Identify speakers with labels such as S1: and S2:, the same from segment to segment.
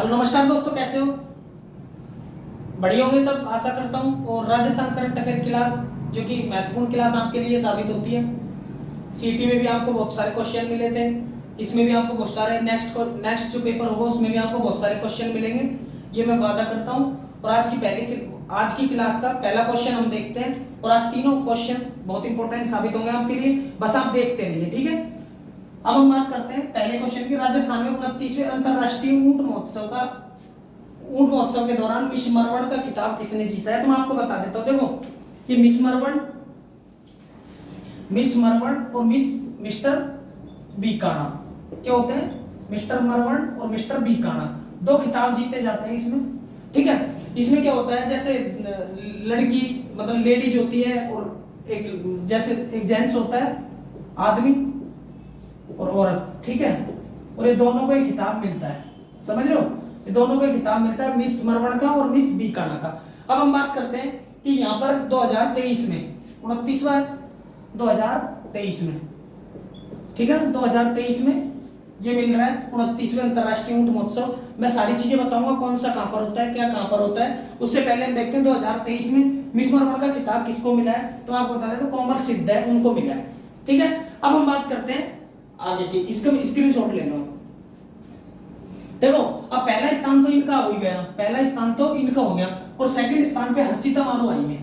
S1: Hello नमस्कार दोस्तों, कैसे हो? बढ़िया होंगे सब, आशा करता हूँ। और राजस्थान करंट अफेयर क्लास, जो कि महत्वपूर्ण क्लास आपके लिए साबित होती है। सीटी में भी आपको बहुत सारे क्वेश्चन मिले थे, इसमें भी आपको बहुत सारे नेक्स्ट जो पेपर होगा उसमें भी आपको बहुत सारे क्वेश्चन मिलेंगे, ये मैं वादा करता हूँ। और आज की क्लास का पहला क्वेश्चन हम देखते हैं, और आज तीनों क्वेश्चन बहुत इंपॉर्टेंट साबित होंगे आपके लिए, बस आप देखते रहिए, ठीक है। अब हम बात करते हैं पहले क्वेश्चन की। राजस्थान में 29वें अंतरराष्ट्रीय ऊंट महोत्सव के दौरान मिस मरवण का खिताब किसने जीता है? तो मैं आपको बता देता हूँ। देखो, ये मिस मरवण और मिस्टर बीकाणा क्या होते हैं? मिस्टर मरवण और मिस्टर बीकाणा दो खिताब जीते जाते हैं इसमें, ठीक है। इसमें क्या होता है, जैसे लड़की मतलब लेडीज होती है, और एक जैसे एक जेंट्स होता है, आदमी और औरत, ठीक है। और ये दोनों को एक खिताब मिलता है, समझ रहे हो? ये दोनों को एक खिताब मिलता है, मिस मरवण का और मिस बीकाणा का। अब हम बात करते हैं कि यहाँ पर 2023 में 29वां है, 2023 में, ठीक है। 2023 में ये मिल रहा है 29वें अंतरराष्ट्रीय ऊंट महोत्सव। मैं सारी चीजें बताऊंगा, कौन सा कहां पर होता है, क्या कहां पर होता है। उससे पहले हम देखते हैं 2023 में मिस मरवण का खिताब किसको मिला है। तो आपको बता दें, तो कॉमर सिद्ध है, उनको मिला है, ठीक है। अब हम बात करते हैं आगे की, इसका स्क्रीनशॉट लेना। देखो, अब पहला स्थान तो इनका हो गया, पहला स्थान तो इनका हो गया, और सेकंड स्थान पे हर्षिता मारू आई है।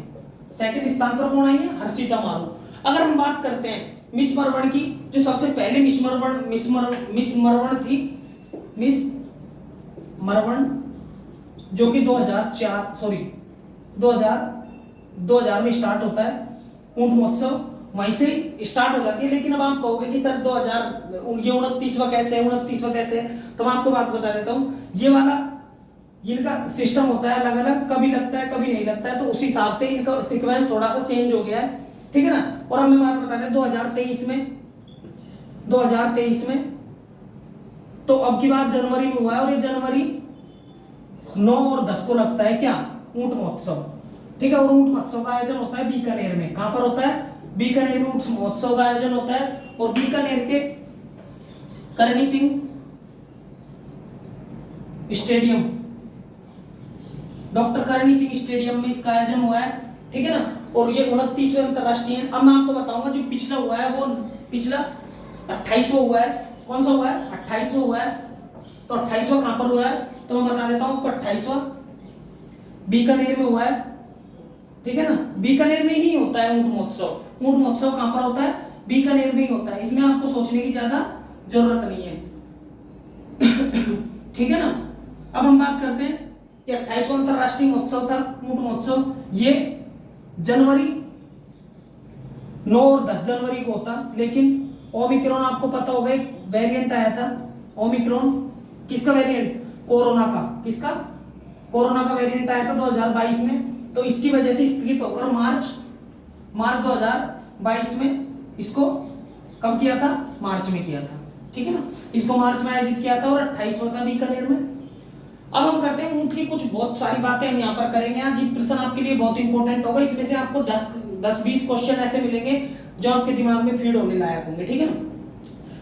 S1: सेकंड स्थान पर कौन आई है? हर्षिता मारू। अगर हम बात करते हैं मिस मरवण की, जो सबसे पहले मिस मरवण थी, मिस मरवण, जो कि 2000 में स्टार्ट होता है ऊंट महोत्सव, वहीं से स्टार्ट हो जाती है। लेकिन अब आप कहोगे कि सर 29वां कैसे है? तो मैं आपको बात बता देता हूँ। ये वाला इनका सिस्टम होता है अलग अलग, कभी लगता है कभी नहीं लगता है, तो उस हिसाब से इनका सीक्वेंस थोड़ा सा चेंज हो गया है, ठीक है ना। और अब मैं बात बता दें 2023 में तो अब की बात जनवरी में हुआ है, और ये जनवरी 9 और 10 को लगता है क्या? ऊंट महोत्सव, ठीक है। और ऊंट महोत्सव का आयोजन होता है बीकानेर में। कहां पर होता है? बीकानेर में ऊंट महोत्सव का आयोजन होता है, और बीकानेर के Karni Singh stadium, doctor Karni Singh stadium में इसका आयोजन हुआ है, ठीक है ना। और ये 29वें अंतरराष्ट्रीय है। अब मैं आपको बताऊंगा, जो पिछला हुआ है वो पिछला 28वां हुआ है। कौन सा हुआ है? 28वां हुआ है। तो 28वां कहां पर हुआ है? तो मैं बता देता हूं आपको, 28वां बीकानेर में हुआ है, ठीक है ना। बीकानेर में ही होता है ऊंट महोत्सव। ऊंट महोत्सव कहां पर होता है? बीकानेर में ही होता है। इसमें आपको सोचने की ज्यादा जरूरत नहीं है, ठीक है ना। अब हम बात करते हैं कि 28वां अंतरराष्ट्रीय महोत्सव था ऊंट महोत्सव, ये जनवरी 9 और 10 जनवरी को होता। लेकिन ओमिक्रॉन, आपको पता होगा, एक वेरिएंट आया था ओमिक्रॉन। किसका वेरिएंट? कोरोना का। किसका? कोरोना का वेरिएंट आया था 2022 में। तो इसकी वजह से स्थगित होकर मार्च 2022 में इसको कब किया था? मार्च में किया था, ठीक है ना। इसको मार्च में आयोजित किया था, और 28वां था बीकानेर में। अब हम करते हैं ऊंट की कुछ बहुत सारी बातें हम यहाँ पर करेंगे। आज ये प्रश्न आपके लिए बहुत इंपॉर्टेंट होगा। इसमें से आपको 10-20 क्वेश्चन ऐसे मिलेंगे जो आपके दिमाग में फीड होने लायक होंगे, ठीक है ना।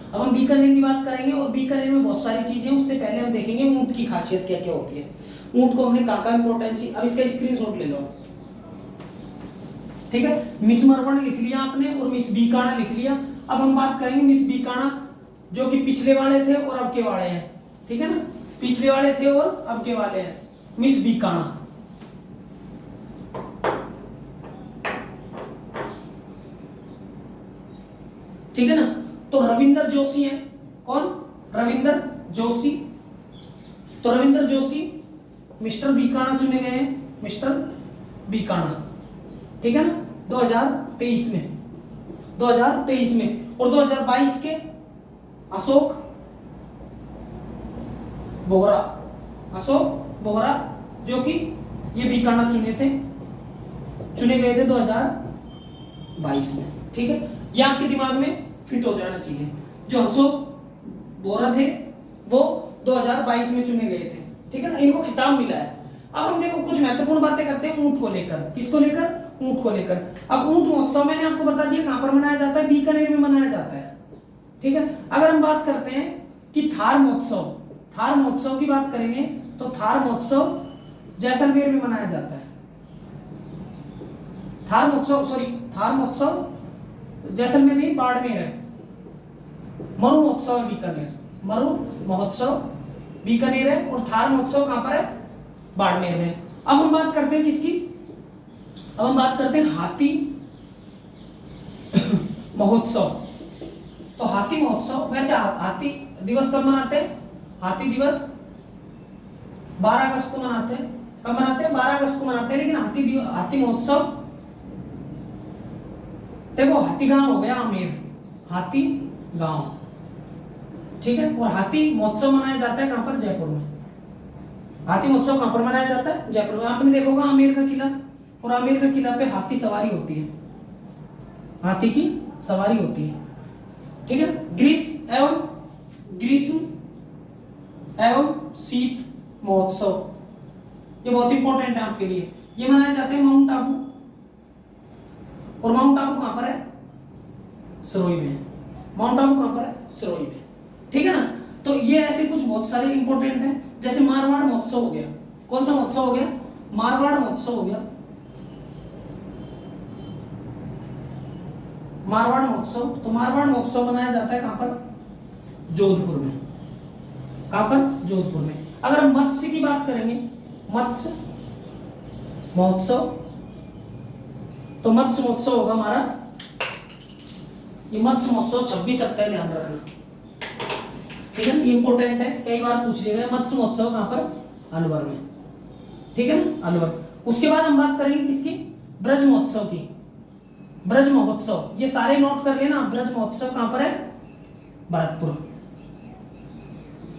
S1: अब हम बीकानेर की बात करेंगे, और बीकानेर में बहुत सारी चीजें। उससे पहले हम देखेंगे ऊंट की खासियत क्या क्या होती है, ऊंट को हमने कहा इंपोर्टेंस। अब इसका स्क्रीनशॉट ले लो, ठीक है। मिस मरवण लिख लिया आपने, और मिस बीकाणा लिख लिया। अब हम बात करेंगे मिस बीकाणा, जो कि पिछले वाले थे और अब के वाले हैं, ठीक है ना। पिछले वाले थे और अब के वाले हैं मिस बीकाणा, ठीक है ना। तो रविंदर जोशी है। कौन? रविंदर जोशी। तो रविंदर जोशी मिस्टर बीकाणा चुने गए हैं, मिस्टर बीकाणा, ठीक है ना। 2023 में और 2022 के अशोक बोहरा, जो कि ये बीकाणा चुने गए थे 2022 में, ठीक है। ये आपके दिमाग में फिट हो जाना चाहिए। जो अशोक बोहरा थे वो 2022 में चुने गए थे, ठीक है ना। इनको खिताब मिला है। अब हम देखो कुछ महत्वपूर्ण बातें करते हैं ऊंट को लेकर। किसको लेकर? ऊंट को लेकर। अब ऊंट महोत्सव मैंने आपको बता दिया कहां पर मनाया जाता है, बीकानेर में मनाया जाता है, ठीक है। अगर हम बात करते हैं कि थार महोत्सव की बात करेंगे तो थार महोत्सव जैसलमेर में मनाया जाता है। थार महोत्सव जैसलमेर नहीं, बाड़मेर है। मरु महोत्सव है बीकानेर, मरु महोत्सव बीकानेर है, और थार महोत्सव कहां पर है? बाड़मेर में। अब हम बात करते हैं किसकी? अब हम बात करते हैं हाथी महोत्सव। तो हाथी महोत्सव, वैसे हाथी दिवस कब मनाते हैं? हाथी दिवस 12 अगस्त को मनाते हैं। कब मनाते हैं? 12 अगस्त को मनाते हैं। लेकिन हाथी महोत्सव, देखो हाथी गांव हो गया आमेर, हाथी गांव, ठीक है। और हाथी महोत्सव मनाया जाता है कहां पर? जयपुर में। हाथी महोत्सव कहां पर मनाया जाता है? जयपुर में। आपने देखा होगा आमेर का किला, और आमेर का किला पे हाथी सवारी होती है, हाथी की सवारी होती है, ठीक है। ग्रीष्म एवं शीत महोत्सव, ये बहुत इंपॉर्टेंट है आपके लिए। ये मनाए जाते हैं माउंट आबू, और माउंट आबू कहां पर है? सिरोही में। माउंट आबू कहां पर है? सिरोही में, ठीक है ना। तो ये ऐसे कुछ बहुत सारे इंपॉर्टेंट हैं। जैसे मारवाड़ महोत्सव हो गया। कौन सा महोत्सव हो गया? मारवाड़ महोत्सव हो गया। मारवाड़ महोत्सव, तो मारवाड़ महोत्सव मनाया जाता है कहां पर? जोधपुर में। कहां पर? जोधपुर में। अगर हम मत्स्य की बात करेंगे, मत्स्य महोत्सव, तो मत्स्य महोत्सव होगा हमारा, ये मत्स्य महोत्सव 26 अप्रैल, ध्यान रखना, ठीक है। इंपॉर्टेंट है, कई बार पूछ लिया गया। मत्स्य महोत्सव कहां पर? अलवर में, ठीक है ना, अलवर। उसके बाद हम बात करेंगे किसकी? ब्रज महोत्सव की। ब्रज महोत्सव, ये सारे नोट कर लेना। ब्रज महोत्सव कहां पर है? भरतपुर।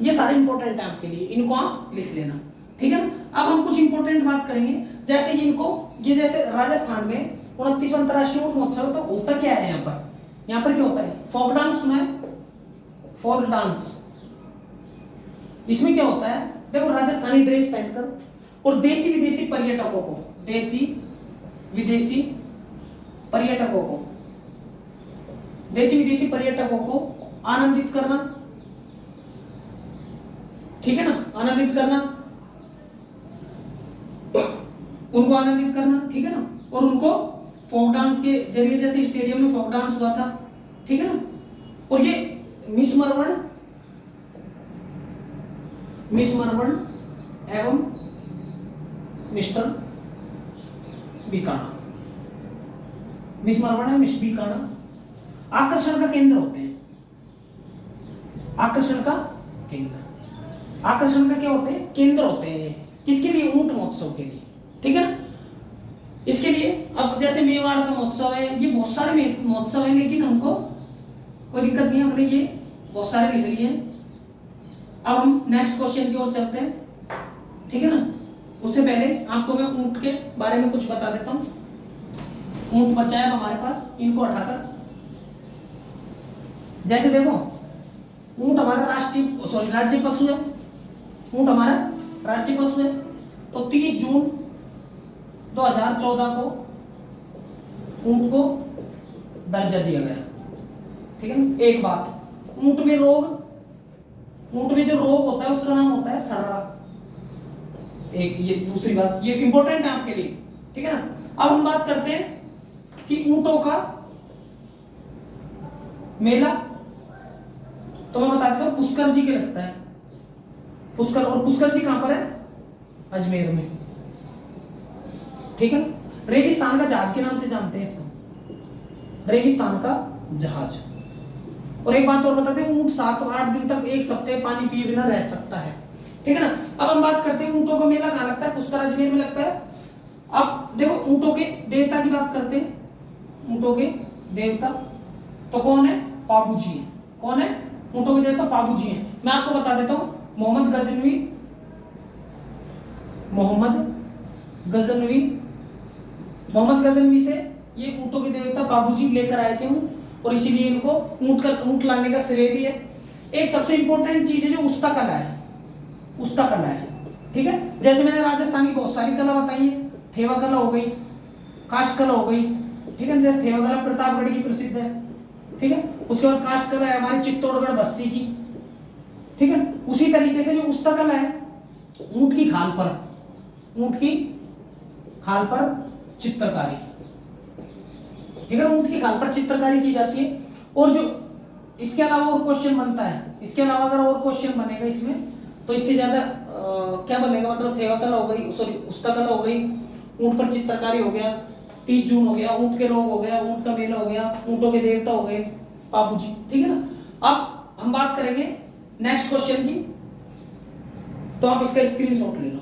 S1: ये सारे इंपॉर्टेंट है आपके लिए, इनको आप लिख लेना, ठीक है ना। अब हम कुछ इंपॉर्टेंट बात करेंगे, जैसे ये जैसे राजस्थान में 29वां अंतरराष्ट्रीय ऊंट महोत्सव, तो होता क्या है यहाँ पर? यहाँ पर क्या होता है? फोक डांस सुना है? फोक डांस, इसमें क्या होता है? देखो राजस्थानी ड्रेस पहनकर, और देसी विदेशी पर्यटकों को, देसी विदेशी पर्यटकों को आनंदित करना, ठीक है ना, आनंदित करना, उनको आनंदित करना, ठीक है ना। और उनको फोक डांस के जरिए, जैसे स्टेडियम में फोक डांस हुआ था, ठीक है ना। और ये मिस मरवण एवं मिस्टर बीकाना, मिस मरवण है, मिस बीकाना आकर्षण का केंद्र होते हैं। आकर्षण का क्या होते हैं? केंद्र होते हैं। किसके लिए? ऊंट महोत्सव के लिए, ठीक है ना। इसके लिए अब जैसे मेवाड़ का महोत्सव है, ये बहुत सारे महोत्सव है, लेकिन हमको कोई दिक्कत नहीं है, हमने ये बहुत सारे लिख लिए हैं। अब हम नेक्स्ट क्वेश्चन की ओर चलते हैं, ठीक है ना। उससे पहले आपको मैं ऊंट के बारे में कुछ बता देता हूं। ऊंट बचा है हमारे पास, इनको हटाकर, जैसे देखो ऊंट हमारा राज्य पशु है। ऊंट हमारा राज्य पशु है। तो 30 जून 2014 को ऊंट को दर्जा दिया गया, ठीक है ना। एक बात, ऊंट में जो रोग होता है उसका नाम होता है सर्रा। एक ये दूसरी बात, ये इंपॉर्टेंट है आपके लिए, ठीक है ना। अब हम बात करते हैं कि ऊंटों का मेला, तो मैं बता देता हूं, पुष्कर जी के लगता है। पुष्कर जी कहां पर है? अजमेर में, ठीक है। रेगिस्तान का जहाज के नाम से जानते हैं इसको, रेगिस्तान का जहाज। और एक बात और बताते हैं, ऊंट 7 और 8 दिन तक, एक सप्ताह पानी पिए बिना रह सकता है, ठीक है ना। अब हम बात करते हैं ऊंटों का मेला कहां लगता है? पुष्कर अजमेर में लगता है। अब देखो ऊंटों के देवता की बात करते हैं। ऊंटों के देवता तो कौन है? पाबू जी है। कौन है? ऊंटों के देवता पाबू जी हैं। मैं आपको बता देता हूं, मोहम्मद गजनवी से ये ऊंटों के देवता पाबू जी लेकर आए थे और इसीलिए इनको ऊंट लाने का श्रेय भी है। एक सबसे इंपॉर्टेंट चीज है जो उस्ता कला है, ठीक है। जैसे मैंने राजस्थान की बहुत सारी कला बताई है, थेवा कला हो गई, काष्ठ कला हो गई, ठीक है। जैसे थेवा कला प्रतापगढ़ की प्रसिद्ध है, ठीक है। उसके बाद काष्ठ कला है हमारी चित्तौड़गढ़ बस्सी की, ठीक है। उसी तरीके से जो उस्ता कला है ऊंट की खाल पर, ऊंट की खाल पर चित्रकारी, ठीक है, ऊंट की खाल पर चित्रकारी की जाती है। और जो इसके अलावा और क्वेश्चन बनता है, इसके अलावा अगर और क्वेश्चन बनेगा इसमें तो इससे ज्यादा क्या बनेगा, मतलब थेवा कला हो गई, सॉरी उस्ता कला हो गई, ऊंट पर चित्रकारी हो गया, 30 जून हो गया, ऊंट के रोग हो गया, ऊंट का मेला हो गया, ऊंटों के देवता हो गए, बाबू जी, ठीक है ना। अब हम बात करेंगे नेक्स्ट क्वेश्चन की, तो आप इसका स्क्रीनशॉट ले लो।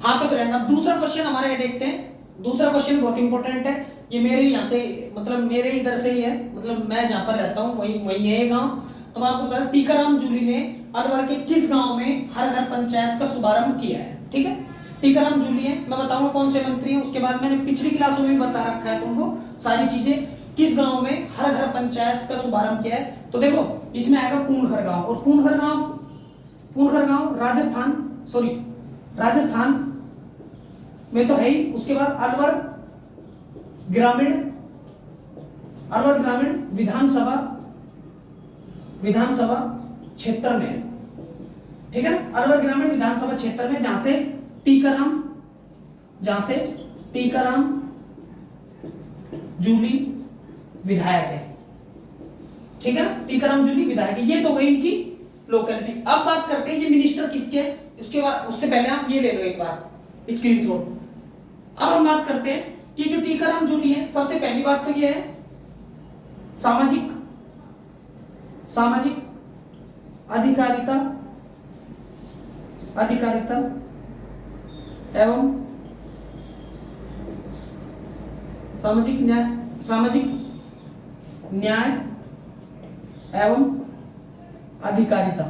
S1: हाँ तो फ्रेंड अब दूसरा क्वेश्चन हमारे यहाँ देखते हैं। दूसरा क्वेश्चन बहुत इंपॉर्टेंट है, ये मेरे यहाँ से, मतलब मेरे इधर से ही है, मतलब मैं जहाँ पर रहता हूँ वही वही है गांव। तो मैं आपको बता रहा, टीकाराम जूली ने अलवर के किस गांव में हर घर पंचायत का शुभारंभ किया है, ठीक है। टीकाराम जूली है, मैं बताऊंगा कौन से मंत्री हैं, उसके बाद मैंने पिछली क्लासों में भी बता रखा है तुमको सारी चीजें, किस गांव में हर घर पंचायत का शुभारंभ किया है। तो देखो इसमें आएगा पूर्णखर गांव, और पूर्णखर गांव राजस्थान, सॉरी राजस्थान में तो है ही। उसके बाद अलवर ग्रामीण विधानसभा क्षेत्र में, ठीक है ना, अलवर ग्रामीण विधानसभा क्षेत्र में, जहां से टीकाराम जूली विधायक है, ठीक है ना, टीकाराम जूली विधायक है। ये तो गई इनकी लोकेलिटी। अब बात करते हैं ये मिनिस्टर किसके है, उसके बाद उससे पहले आप ये ले लो एक बार स्क्रीनशॉट। अब हम बात करते हैं कि जो टीकाराम जूली है, सबसे पहली बात तो ये है सामाजिक अधिकारिता एवं सामाजिक न्याय एवं अधिकारिता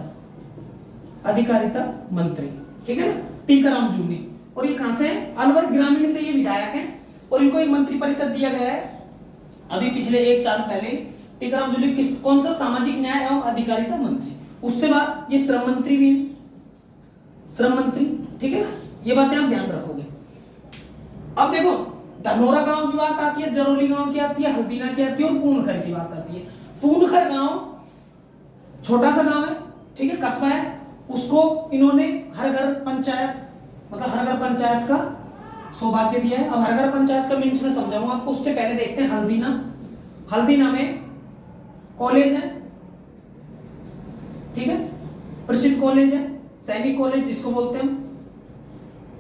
S1: मंत्री, ठीक है ना, टीकाराम जूली। और ये कहां से है, अलवर ग्रामीण से ये विधायक है, और इनको एक मंत्री परिषद दिया गया है अभी पिछले 1 साल पहले। टीकाराम जूली किस कौन सा, सामाजिक न्याय एवं अधिकारिता मंत्री। उससे बाद ये श्रम मंत्री भी है, श्रम मंत्री, ठीक है ना, ये बातें आप ध्यान रखोगे। अब देखो धनोरा गांव की बात आती है, जरोली गांव की आती है, हल्दीना की आती है, और पूर्णखर की बात आती है। पूर्णखर गांव छोटा सा गांव है, ठीक है, कस्बा है, उसको इन्होंने हर घर पंचायत, मतलब हर घर पंचायत का सौभाग्य दिया है। अब हर घर पंचायत का मीन्स मैं समझाऊंगा आपको, उससे पहले देखते हैं हल्दीना में कॉलेज है, ठीक है, प्रसिद्ध कॉलेज है, सैनिक कॉलेज जिसको बोलते हैं,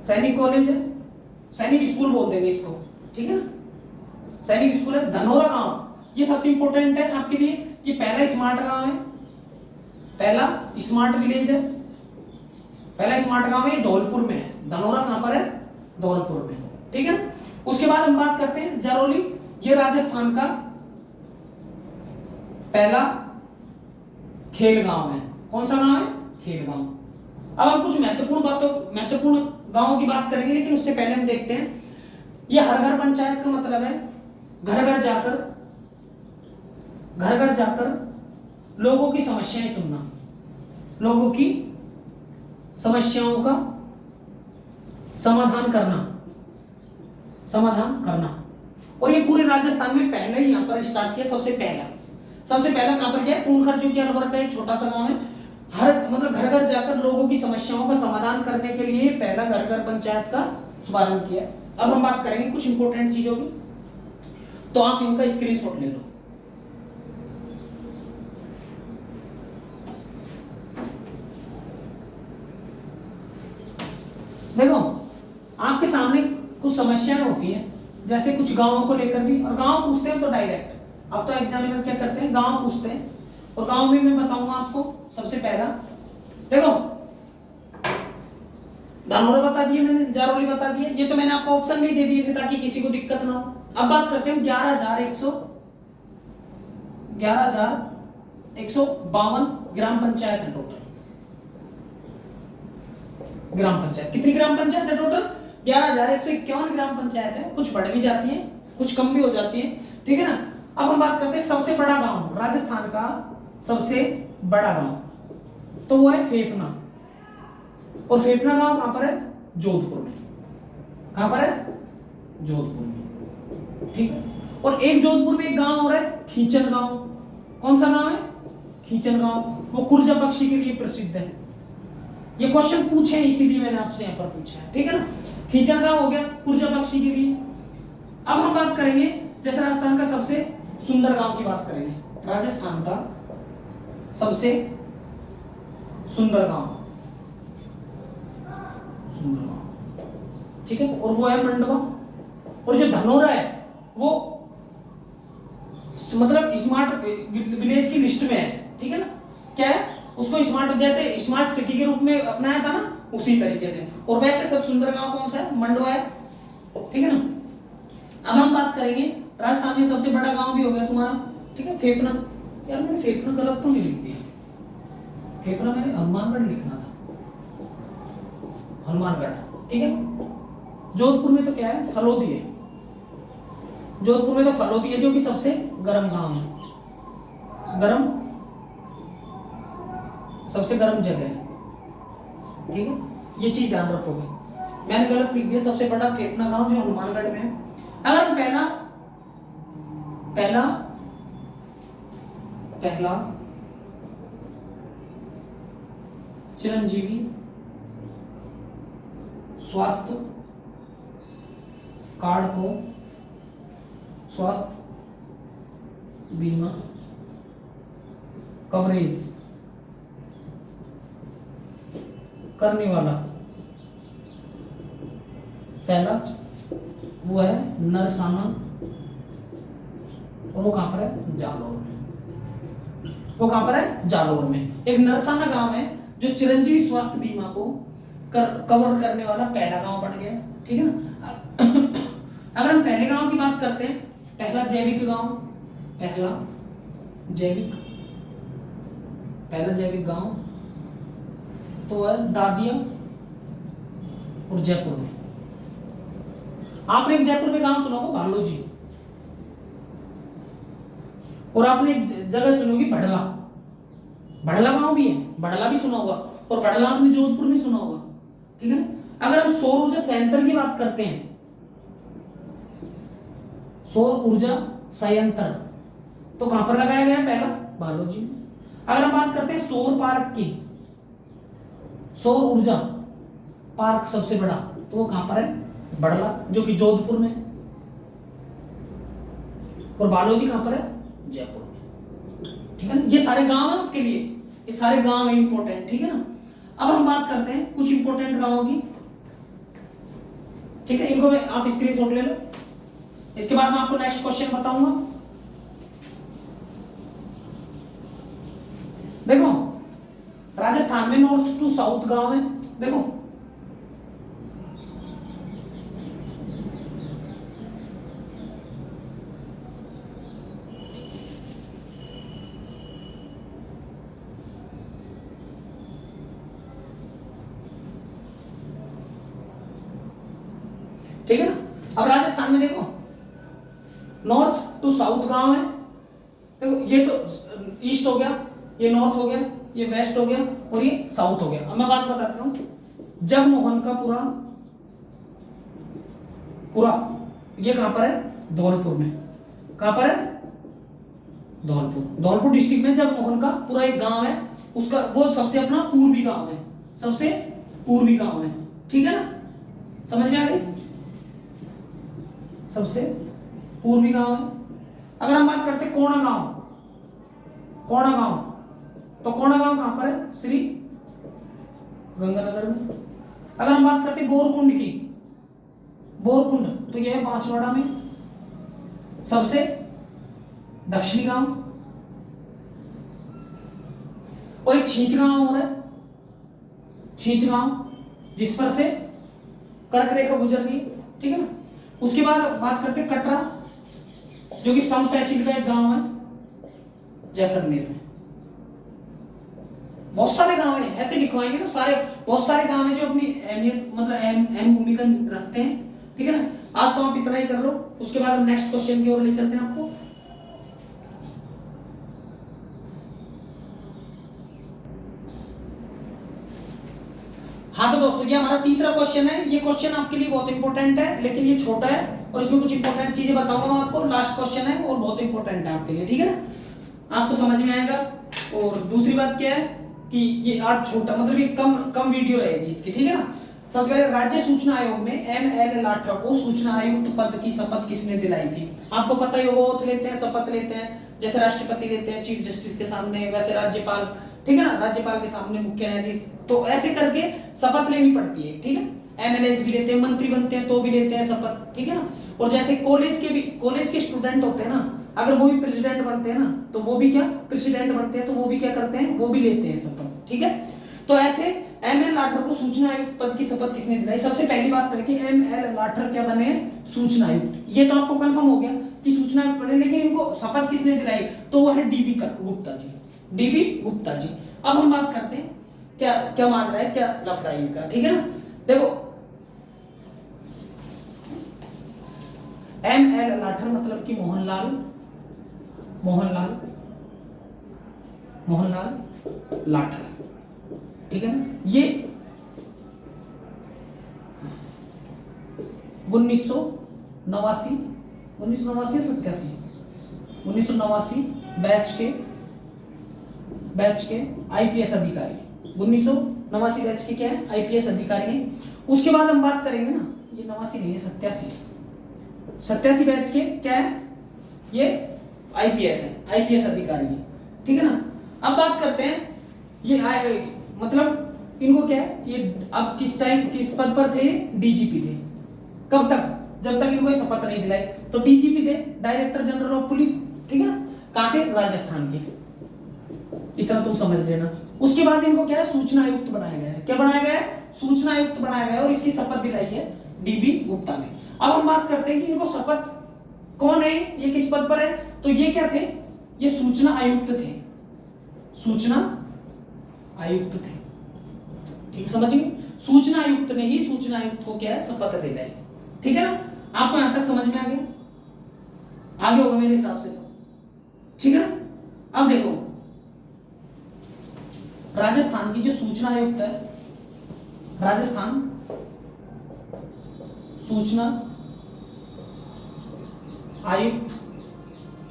S1: सैनिक कॉलेज है, सैनिक स्कूल बोल देंगे इसको, ठीक है ना, सैनिक स्कूल है। धनोरा गांव ये सबसे इंपॉर्टेंट है आपके लिए, कि पहला स्मार्ट गांव है, पहला स्मार्ट विलेज है, पहला स्मार्ट गांव है, धौलपुर में है। धनोरा कहां पर है, धौलपुर में, ठीक है ना। उसके बाद हम बात करते हैं जरौली, ये राजस्थान का पहला खेल गांव है। कौन सा गांव है, खेल गांव। अब हम कुछ महत्वपूर्ण गांवों की बात करेंगे, लेकिन उससे पहले हम देखते हैं ये हर घर पंचायत का मतलब है घर घर जाकर लोगों की समस्याएं सुनना, लोगों की समस्याओं का समाधान करना। और ये पूरे राजस्थान में पहले ही यहां पर स्टार्ट किया, सबसे पहला कहां पर किया, पूर्णखर, जो कि अलवर का एक छोटा सा गांव है। मतलब घर घर जाकर लोगों की समस्याओं का समाधान करने के लिए पहला घर घर पंचायत का शुभारंभ किया। अब हम बात करेंगे कुछ इंपॉर्टेंट चीजों की, तो आप इनका स्क्रीनशॉट ले लो। देखो आपके सामने कुछ समस्याएं होती हैं, जैसे कुछ गांवों को लेकर भी, और गांव पूछते हैं तो डायरेक्ट, अब तो एग्जामिनर क्या करते हैं, गांव पूछते हैं, और गांव में मैं बताऊंगा आपको। सबसे पहला देखो धनोरा बता दिए मैंने, जरौली बता दिए, ये तो मैंने आपको ऑप्शन भी दे दिए थे ताकि किसी को दिक्कत ना हो। अब बात करते हैं 11,152 ग्राम पंचायत है टोटल। ग्राम पंचायत कितनी ग्राम पंचायत है टोटल, 11,151 ग्राम पंचायत है। कुछ बढ़ भी जाती है, कुछ कम भी हो जाती है, ठीक है ना। अब हम बात करते हैं सबसे बड़ा गांव, राजस्थान का सबसे बड़ा गांव, तो वो है फेफना। और फेफना गांव कहां पर है, जोधपुर में, कहां पर है? जोधपुर में। ठीक है, और एक जोधपुर में एक गांव और है खींचन गांव। कौन सा गांव है? खींचन गांव। वो कुरजा पक्षी के लिए प्रसिद्ध है। ये क्वेश्चन पूछे हैं इसीलिए मैंने आपसे यहां पर पूछा है। ठीक है ना, खींचन गांव हो गया कुरजा पक्षी के लिए। अब हम बात करेंगे जैसे राजस्थान का सबसे सुंदर गांव की बात करेंगे। राजस्थान का सबसे सुंदर गांव, सुंदर गांव, ठीक है, और वो है मंडवा। और जो धनोरा है वो मतलब स्मार्ट विलेज की लिस्ट में है। ठीक है ना, क्या है? उसको स्मार्ट, जैसे स्मार्ट सिटी के रूप में अपनाया था ना, उसी तरीके से। और वैसे सब सुंदर गांव कौन सा है? मंडवा है। ठीक है ना, अब हम बात करेंगे राजस्थान में सबसे बड़ा गांव भी हो गया तुम्हारा, ठीक है, फेफना। यार मैंने फेफना गलत तो नहीं लिख दिया, फेफना मैंने हनुमानगढ़ लिखना था, हनुमानगढ़। ठीक है, जोधपुर में तो क्या है? फलोदी है। जोधपुर में तो फलोदी है जो कि सबसे गर्म गांव है, गर्म, सबसे गर्म जगह है। ठीक है, ये चीज ध्यान रखोगे। मैंने गलत लिख दिया, सबसे बड़ा फेफना गांव जो हनुमानगढ़ में है। अगर पहला पहला पहला चिरंजीवी स्वास्थ्य कार्ड को, स्वास्थ्य बीमा कवरेज करने वाला पहला वो है नरसाना, और वो कहां पर है? जालोर में। वो कहां पर है? जालोर में। एक नरसाना गांव है जो चिरंजीवी स्वास्थ्य बीमा को कवर करने वाला पहला गांव बन गया। ठीक है ना, अगर हम पहले गांव की बात करते हैं, पहला जैविक गांव, पहला जैविक गांव तो है दादिया और जयपुर में। आपने एक जयपुर में गांव सुना होगा भालोजी, और आपने एक जगह सुनी होगी भड़ला, भड़ला गांव भी है, भड़ला भी सुना होगा, और भड़ला आपने जोधपुर में सुना होगा। ठीक है ना, अगर हम सौर ऊर्जा संयंत्र की बात करते हैं, सौर ऊर्जा संयंत्र तो कहां पर लगाया गया? पहला भालोजी में। अगर हम बात करते हैं सौर पार्क की, सौर ऊर्जा पार्क सबसे बड़ा, तो वो कहां पर है? बड़ला, जो कि जोधपुर में। और बालोजी कहां पर है? जयपुर में। ठीक है ना, ये सारे गांव हैं आपके लिए, ये सारे गांव है इंपॉर्टेंट। ठीक है ना, अब हम बात करते हैं कुछ इंपॉर्टेंट गांवों की। ठीक है, इनको आप स्क्रीनशॉट ले लो, इसके बाद मैं आपको नेक्स्ट क्वेश्चन बताऊंगा। देखो राजस्थान में नॉर्थ टू साउथ गांव है। देखो ठीक है ना, अब राजस्थान में देखो नॉर्थ टू साउथ गांव है। देखो ये तो ईस्ट हो गया, ये नॉर्थ हो गया, ये वेस्ट हो गया, और ये साउथ हो गया। अब मैं बात बताता हूं, जगमोहन का पूरा ये कहां पर है? धौलपुर में। कहां पर है? धौलपुर डिस्ट्रिक्ट में जगमोहन का पूरा एक गांव है, उसका वो सबसे अपना पूर्वी गांव है, सबसे पूर्वी गांव है। ठीक है ना, समझ में आ गई? सबसे पूर्वी गांव है। अगर हम बात करते हैं कोणा गांव, तो कोणा गांव कहां पर है? श्री गंगानगर में। अगर हम बात करते हैं बोरकुंड की, बोरकुंड तो यह है बांसवाड़ा में। सबसे दक्षिणी गांव, और एक छींच गांव और है, छींच गांव, जिस पर से कर्क रेखा गुजर रही है। ठीक है ना, उसके बाद बात करते हैं कटरा, जो कि सम तहसील का एक गांव है जैसलमेर में। बहुत सारे गांव हैं, ऐसे लिखवाएंगे ना सारे, बहुत सारे गांव हैं जो अपनी अहमियत मतलब अहम भूमिका रखते हैं। ठीक है ना, आज तो आप इतना ही कर लो, उसके बाद हम नेक्स्ट क्वेश्चन की ओर ले चलते हैं आपको। हाँ तो दोस्तों ये हमारा तीसरा क्वेश्चन है। ये क्वेश्चन आपके लिए बहुत इंपॉर्टेंट है, लेकिन ये छोटा है और इसमें कुछ इंपॉर्टेंट चीजें बताऊंगा मैं आपको। लास्ट क्वेश्चन है और बहुत इंपॉर्टेंट है आपके लिए, ठीक है ना, आपको समझ में आएगा। और दूसरी बात क्या है कि ये आज छोटा मतलब ये कम वीडियो रहेगी इसकी, ठीक है ना। सबसे पहले राज्य सूचना आयोग ने एम.एल. लाठर को सूचना आयुक्त पद की शपथ किसने दिलाई थी? आपको पता ही होगा, ओथ लेते हैं, शपथ लेते हैं, जैसे राष्ट्रपति लेते हैं चीफ जस्टिस के सामने, वैसे राज्यपाल, ठीक है ना, राज्यपाल के सामने मुख्य न्यायाधीश, तो ऐसे करके शपथ लेनी पड़ती है, ठीक है। एमएलए भी लेते हैं, मंत्री बनते हैं तो भी लेते हैं शपथ, ठीक है ना। और जैसे कॉलेज के स्टूडेंट होते हैं ना, अगर वो भी प्रेसिडेंट बनते हैं ना, तो वो भी क्या प्रेसिडेंट बनते हैं, तो वो भी क्या करते हैं, वो भी लेते हैं शपथ, ठीक है। तो ऐसे एम.एल. लाठर को सूचना आयुक्त पद की शपथ किसने दिलाई? सबसे पहली बात करें कि एम.एल. लाठर क्या बने? सूचना आयुक्त। ये तो आपको कंफर्म हो गया कि सूचना आयुक्त बने, लेकिन इनको शपथ किसने दिलाई? तो वो है डीबी गुप्ता जी, डीबी गुप्ता जी। अब हम बात करते हैं क्या क्या माजरा है, क्या लफड़ा है इनका, ठीक है ना। देखो एम.एल. लाठर मतलब कि मोहनलाल लाठर, ठीक है ना। ये 1989 बैच के आईपीएस अधिकारी, 1989 बैच के क्या है, आईपीएस अधिकारी हैं। उसके बाद हम बात करेंगे ना, ये 89 नहीं है, 87 बैच के क्या है, ये आईपीएस है, आईपीएस अधिकारी है, ठीक है ना। अब बात करते हैं ये मतलब इनको क्या है, ये अब किस पद पर थे? डीजीपी थे। कब तक? जब तक इनको शपथ नहीं दिलाई। तो डीजीपी थे, डायरेक्टर जनरल ऑफ पुलिस, ठीक है ना, कहां के? राजस्थान के। इतना तुम समझ लेना। उसके बाद इनको क्या है, सूचना आयुक्त बनाया गया है। क्या बनाया गया है? सूचना आयुक्त बनाया गया है, और इसकी शपथ दिलाई है डीबी गुप्ता ने। अब हम बात करते हैं कि इनको शपथ कौन है, ये किस पद पर है? तो ये क्या थे? ये सूचना आयुक्त थे, सूचना आयुक्त थे, ठीक समझिए। सूचना आयुक्त ने ही सूचना आयुक्त को क्या है, शपथ दिलाई, ठीक है ना। आपको यहां तक समझ में आ गया? आगे होगा मेरे हिसाब से तो, ठीक है ना। अब देखो राजस्थान की जो सूचना आयुक्त है, राजस्थान सूचना आयुक्त,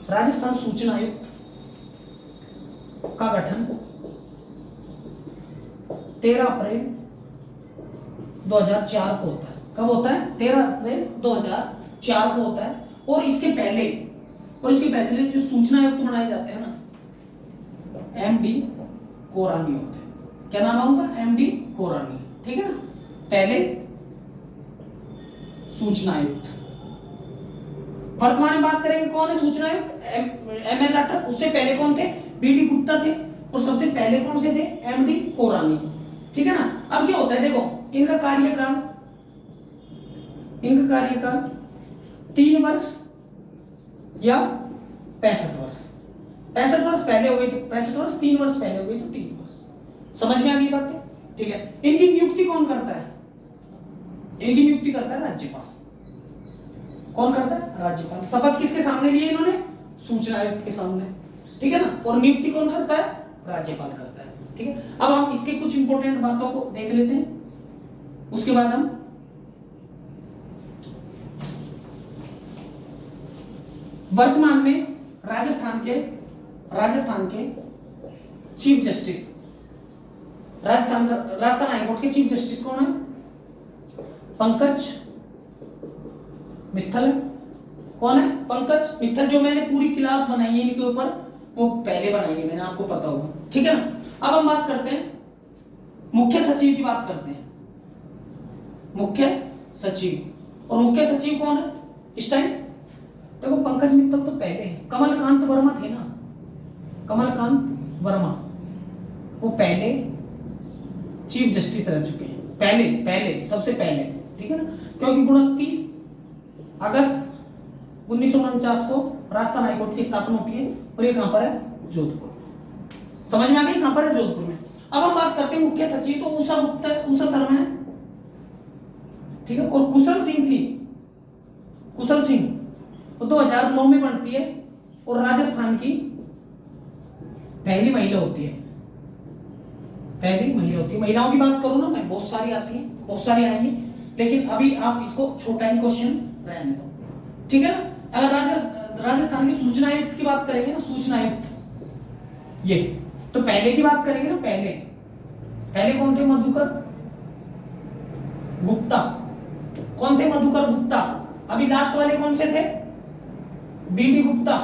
S1: राजस्थान सूचना आयुक्त का गठन 13 अप्रैल 2004 को होता है। कब होता है? 13 अप्रैल 2004 को होता है। और इसके पहले जो सूचना आयुक्त बनाए जाते हैं ना, एमडी कोरानी होते हैं। क्या नाम है उनका? एमडी कोरानी, ठीक है ना। पहले सूचना आयुक्त। वर्तमान में बात करेंगे कौन है सूचना आयुक्त? एम.एल. लाठर। उससे पहले कौन थे? बी.डी. गुप्ता थे। और सबसे पहले कौन से थे? एम.डी. कोरानी, ठीक है ना। अब क्या होता है, देखो इनका कार्यकाल 3 वर्ष या 65 वर्ष। 65 वर्ष पहले हो गई तो 65 वर्ष, 3 वर्ष पहले हो गई तो 3 वर्ष। समझ में आ गई बातें, ठीक है। इनकी नियुक्ति कौन करता है? इनकी नियुक्ति करता है राज्यपाल। कौन करता है? राज्यपाल। शपथ किसके सामने लिए इन्होंने? सूचना आयुक्त के सामने, ठीक है ना। और नियुक्ति कौन करता है? राज्यपाल करता है, ठीक है। अब हम इसके कुछ इंपॉर्टेंट बातों को देख लेते हैं, उसके बाद हम वर्तमान में राजस्थान के चीफ जस्टिस, राजस्थान हाईकोर्ट के चीफ जस्टिस कौन है? पंकज मित्तल। कौन है? पंकज मित्तल। जो मैंने पूरी क्लास बनाई है इनके ऊपर, वो पहले बनाई है मैंने, आपको पता होगा, ठीक है ना। अब हम बात करते हैं मुख्य सचिव की बात करते हैं। मुख्य सचिव, और मुख्य सचिव कौन है इस टाइम? देखो पंकज मित्तल तो पहले है, कमलकांत वर्मा थे ना, कमलकांत वर्मा, वो पहले चीफ जस्टिस रह चुके हैं, पहले सबसे पहले, ठीक है ना। क्योंकि 29 अगस्त 1949 को राजस्थान हाईकोर्ट की स्थापना होती है, और ये कहां पर है? जोधपुर। समझ में आ गई? कहां पर है? जोधपुर में। अब हम बात करते हैं मुख्य सचिव, तो उषा शर्मा है, ठीक है। और कुशल सिंह तो 2009 में बनती है, और राजस्थान की पहली महिला होती है, पहली महिला होती है। महिलाओं की बात करूं ना मैं, बहुत सारी आती हैं, बहुत सारी आएंगी, लेकिन अभी आप इसको छोटा ही क्वेश्चन रहने दो, ठीक है ना। अगर राजस्थान के सूचना आयुक्त की बात करेंगे ना, सूचना आयुक्त ये, तो पहले की बात करेंगे ना, पहले कौन थे? मधुकर गुप्ता। कौन थे? मधुकर गुप्ता। अभी लास्ट वाले कौन से थे? BD Gupta,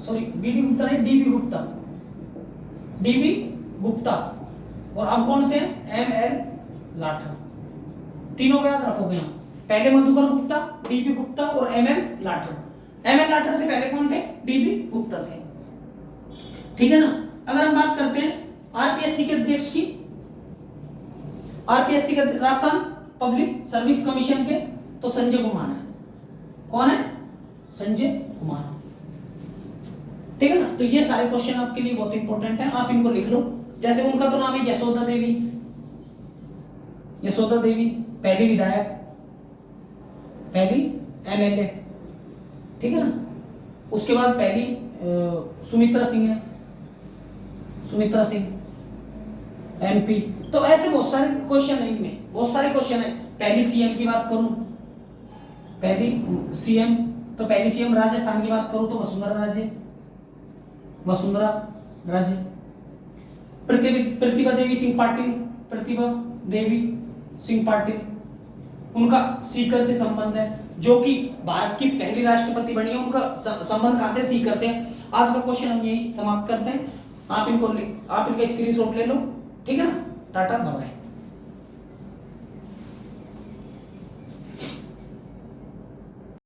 S1: sorry BD Gupta नहीं, डीबी गुप्ता, डीबी गुप्ता। और अब कौन से हैं? M L Lathar. तीनों को याद रखोगे हम, पहले मधुकर गुप्ता, डीबी गुप्ता और M L Lathar. M L Lathar से पहले कौन थे? डीबी गुप्ता थे, ठीक है ना। अगर हम बात करते हैं आरपीएससी के अध्यक्ष की, आरपीएससी के राजस्थान पब्लिक सर्विस कमीशन के, तो संजय कुमार है। कौन है? संजय कुमार, ठीक है ना। तो ये सारे क्वेश्चन आपके लिए बहुत इंपॉर्टेंट है, आप इनको लिख लो। जैसे उनका तो नाम है यशोदा देवी, यशोदा देवी पहली विधायक, पहली एमएलए, ठीक है ना। उसके बाद पहली सुमित्रा सिंह है, सुमित्रा सिंह एमपी। तो ऐसे बहुत सारे क्वेश्चन है, इनमें बहुत सारे क्वेश्चन है। पहली सीएम की बात करूं, पहली सीएम, तो पहली सीएम राजस्थान की बात करूं तो वसुंधरा राजे, वसुंधरा राजे। प्रतिभा देवी सिंह पाटिल, प्रतिभा देवी सिंह पाटिल, उनका सीकर से संबंध है, जो कि भारत की पहली राष्ट्रपति बनी है। उनका संबंध कहां से? सीकर से। आज का क्वेश्चन हम यही समाप्त करते हैं। आप इनका स्क्रीनशॉट ले लो, ठीक है ना। Tata bye bye.